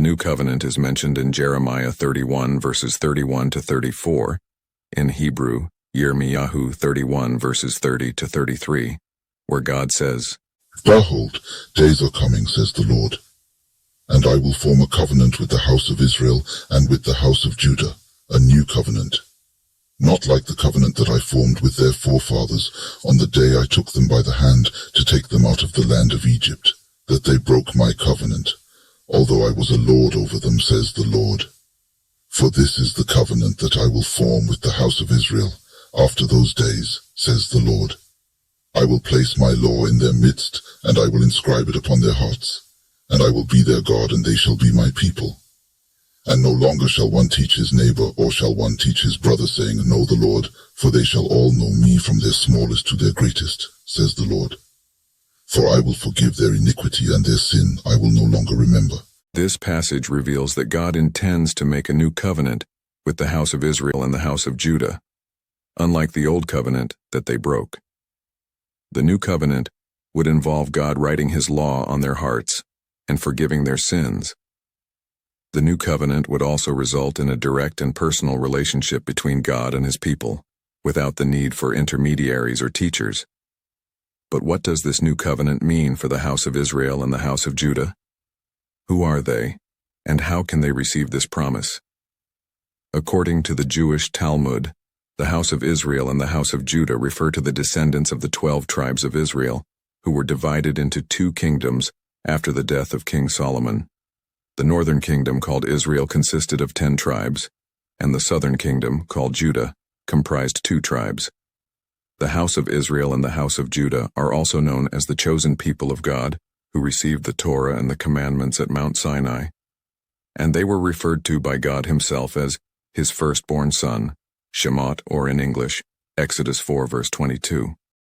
new covenant is mentioned in Jeremiah 31 verses 31 to 34, in Hebrew, Yirmiyahu 31 verses 30 to 33, where God says, Behold, days are coming, says the Lord, and I will form a covenant with the house of Israel and with the house of Judah, a new covenant, not like the covenant that I formed with their forefathers on the day I took them by the hand to take them out of the land of Egypt, that they broke my covenant, although I was a lord over them, says the Lord. For this is the covenant that I will form with the house of Israel after those days, says the Lord. I will place my law in their midst, and I will inscribe it upon their hearts, and I will be their God, and they shall be my people. And no longer shall one teach his neighbor, or shall one teach his brother, saying, Know the Lord, for they shall all know me from their smallest to their greatest, says the Lord. For I will forgive their iniquity, and their sin I will no longer remember. This passage reveals that God intends to make a new covenant with the house of Israel and the house of Judah, unlike the old covenant that they broke. The new covenant would involve God writing his law on their hearts and forgiving their sins. The new covenant would also result in a direct and personal relationship between God and his people, without the need for intermediaries or teachers. But what does this new covenant mean for the house of Israel and the house of Judah? Who are they, and how can they receive this promise? According to the Jewish Talmud, the house of Israel and the house of Judah refer to the descendants of the 12 tribes of Israel, who were divided into 2 kingdoms after the death of King Solomon. The northern kingdom, called Israel, consisted of 10 tribes, and the southern kingdom, called Judah, comprised 2 tribes. The house of Israel and the house of Judah are also known as the chosen people of God, who received the Torah and the commandments at Mount Sinai, and they were referred to by God himself as his firstborn son, Shemot, or in English, Exodus 4 verse 22.